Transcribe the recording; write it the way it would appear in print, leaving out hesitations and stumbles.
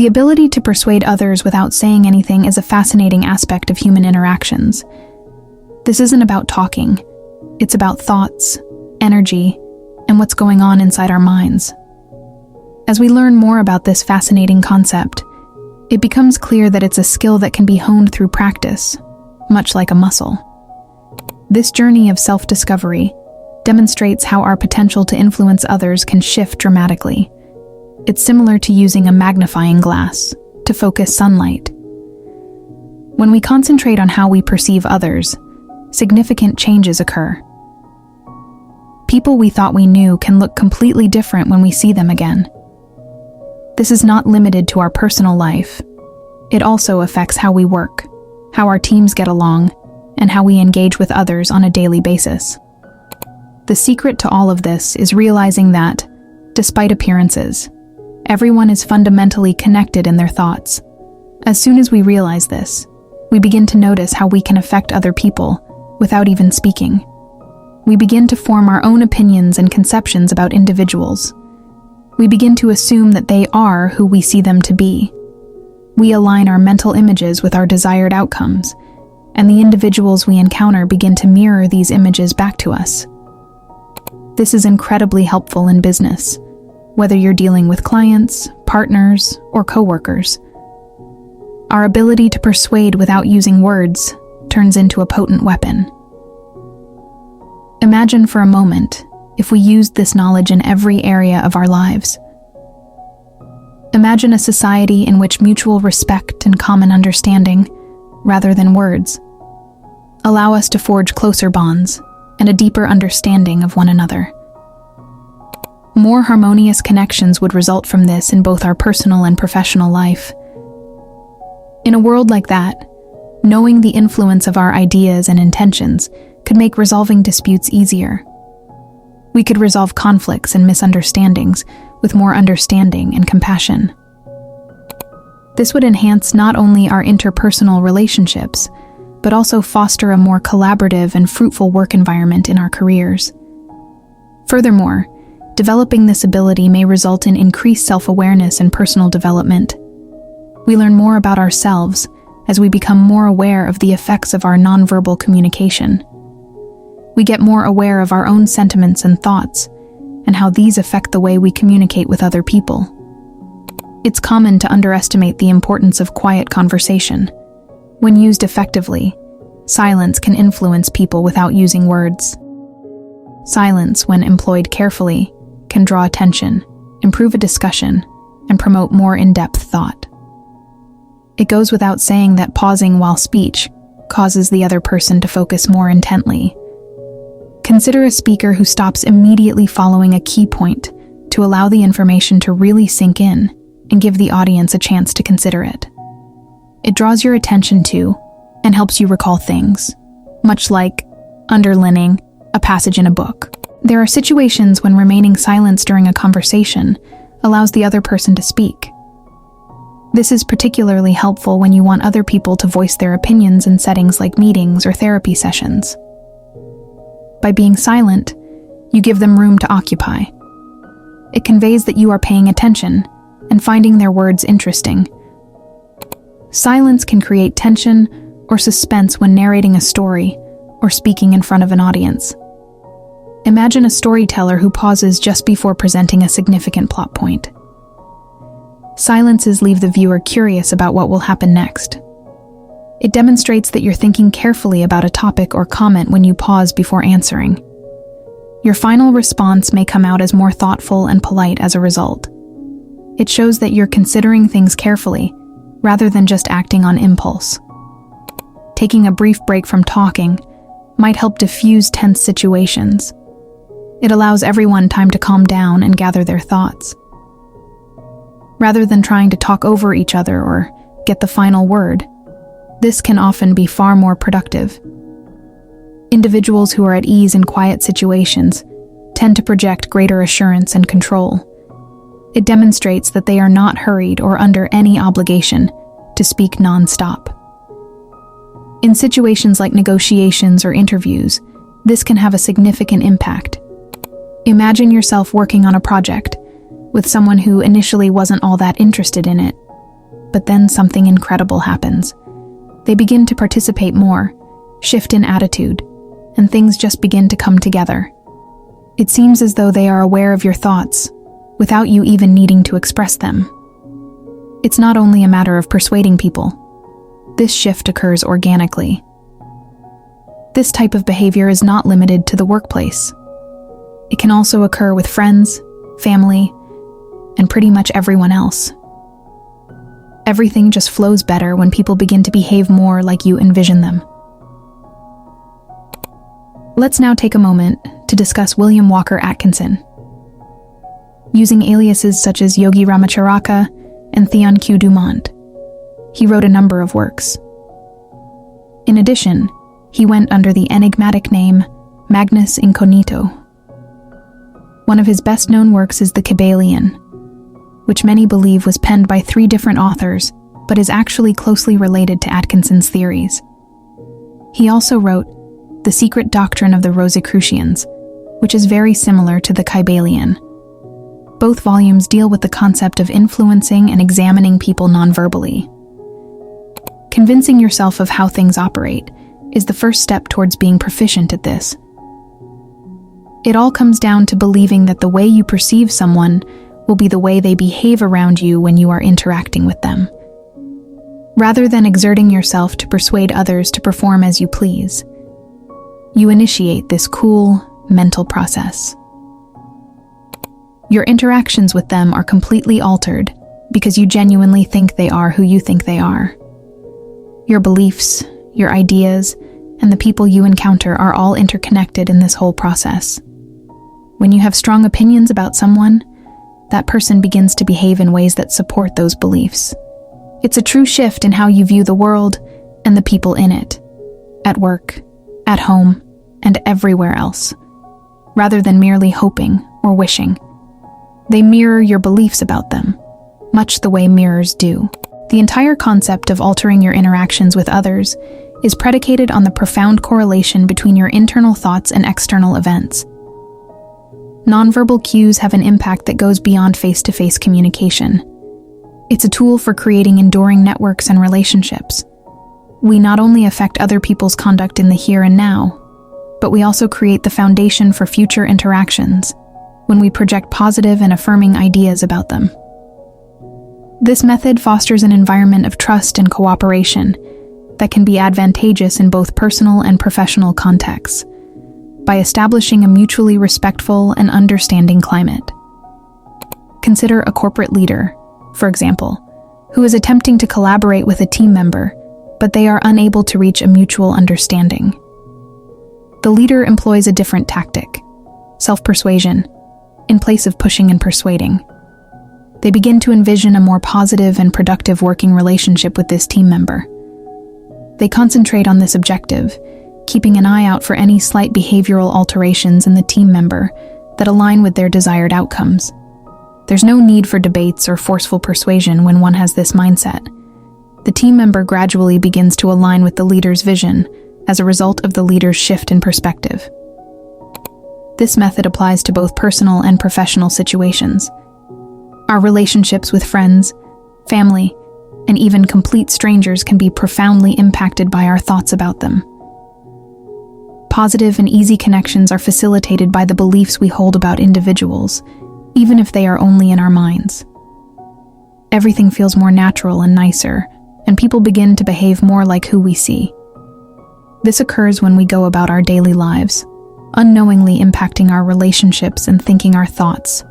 The ability to persuade others without saying anything is a fascinating aspect of human interactions. This isn't about talking. It's about thoughts, energy, and what's going on inside our minds. As we learn more about this fascinating concept, it becomes clear that it's a skill that can be honed through practice, much like a muscle. This journey of self-discovery demonstrates how our potential to influence others can shift dramatically. It's similar to using a magnifying glass to focus sunlight. When we concentrate on how we perceive others, significant changes occur. People we thought we knew can look completely different when we see them again. This is not limited to our personal life. It also affects how we work, how our teams get along, and how we engage with others on a daily basis. The secret to all of this is realizing that, despite appearances, everyone is fundamentally connected in their thoughts. As soon as we realize this, we begin to notice how we can affect other people without even speaking. We begin to form our own opinions and conceptions about individuals. We begin to assume that they are who we see them to be. We align our mental images with our desired outcomes, and the individuals we encounter begin to mirror these images back to us. This is incredibly helpful in business, whether you're dealing with clients, partners, or coworkers. Our ability to persuade without using words turns into a potent weapon. Imagine for a moment if we used this knowledge in every area of our lives. Imagine a society in which mutual respect and common understanding, rather than words, allow us to forge closer bonds and a deeper understanding of one another. More harmonious connections would result from this in both our personal and professional life. In a world like that, knowing the influence of our ideas and intentions could make resolving disputes easier. We could resolve conflicts and misunderstandings with more understanding and compassion. This would enhance not only our interpersonal relationships, but also foster a more collaborative and fruitful work environment in our careers. Furthermore, developing this ability may result in increased self-awareness and personal development. We learn more about ourselves as we become more aware of the effects of our nonverbal communication. We get more aware of our own sentiments and thoughts, and how these affect the way we communicate with other people. It's common to underestimate the importance of quiet conversation. When used effectively, silence can influence people without using words. Silence, when employed carefully, can draw attention, improve a discussion, and promote more in-depth thought. It goes without saying that pausing while speech causes the other person to focus more intently. Consider a speaker who stops immediately following a key point to allow the information to really sink in and give the audience a chance to consider it. It draws your attention to and helps you recall things, much like underlining a passage in a book. There are situations when remaining silent during a conversation allows the other person to speak. This is particularly helpful when you want other people to voice their opinions in settings like meetings or therapy sessions. By being silent, you give them room to occupy. It conveys that you are paying attention and finding their words interesting. Silence can create tension or suspense when narrating a story or speaking in front of an audience. Imagine a storyteller who pauses just before presenting a significant plot point. Silences leave the viewer curious about what will happen next. It demonstrates that you're thinking carefully about a topic or comment when you pause before answering. Your final response may come out as more thoughtful and polite as a result. It shows that you're considering things carefully, rather than just acting on impulse. Taking a brief break from talking might help diffuse tense situations. It allows everyone time to calm down and gather their thoughts. Rather than trying to talk over each other or get the final word, this can often be far more productive. Individuals who are at ease in quiet situations tend to project greater assurance and control. It demonstrates that they are not hurried or under any obligation to speak non-stop. In situations like negotiations or interviews, this can have a significant impact. Imagine yourself working on a project with someone who initially wasn't all that interested in it. but then something incredible happens. They begin to participate more, shift in attitude, and things just begin to come together. It seems as though they are aware of your thoughts, without you even needing to express them. It's not only a matter of persuading people. This shift occurs organically. This type of behavior is not limited to the workplace. It can also occur with friends, family, and pretty much everyone else. Everything just flows better when people begin to behave more like you envision them. Let's now take a moment to discuss William Walker Atkinson. Using aliases such as Yogi Ramacharaka and Theon Q. Dumont, he wrote a number of works. In addition, he went under the enigmatic name Magnus Incognito. One of his best-known works is The Kybalion, which many believe was penned by 3 different authors, but is actually closely related to Atkinson's theories. He also wrote The Secret Doctrine of the Rosicrucians, which is very similar to The Kybalion. Both volumes deal with the concept of influencing and examining people non-verbally. Convincing yourself of how things operate is the first step towards being proficient at this. It all comes down to believing that the way you perceive someone will be the way they behave around you when you are interacting with them. Rather than exerting yourself to persuade others to perform as you please, you initiate this cool, mental process. Your interactions with them are completely altered because you genuinely think they are who you think they are. Your beliefs, your ideas, and the people you encounter are all interconnected in this whole process. When you have strong opinions about someone, that person begins to behave in ways that support those beliefs. It's a true shift in how you view the world and the people in it, at work, at home, and everywhere else, rather than merely hoping or wishing. They mirror your beliefs about them, much the way mirrors do. The entire concept of altering your interactions with others is predicated on the profound correlation between your internal thoughts and external events. Nonverbal cues have an impact that goes beyond face-to-face communication. It's a tool for creating enduring networks and relationships. We not only affect other people's conduct in the here and now, but we also create the foundation for future interactions when we project positive and affirming ideas about them. This method fosters an environment of trust and cooperation that can be advantageous in both personal and professional contexts, by establishing a mutually respectful and understanding climate. Consider a corporate leader, for example, who is attempting to collaborate with a team member, but they are unable to reach a mutual understanding. The leader employs a different tactic, self-persuasion, in place of pushing and persuading. They begin to envision a more positive and productive working relationship with this team member. They concentrate on this objective, keeping an eye out for any slight behavioral alterations in the team member that align with their desired outcomes. There's no need for debates or forceful persuasion when one has this mindset. The team member gradually begins to align with the leader's vision as a result of the leader's shift in perspective. This method applies to both personal and professional situations. Our relationships with friends, family, and even complete strangers can be profoundly impacted by our thoughts about them. Positive and easy connections are facilitated by the beliefs we hold about individuals, even if they are only in our minds. Everything feels more natural and nicer, and people begin to behave more like who we see. This occurs when we go about our daily lives, unknowingly impacting our relationships and thinking our thoughts.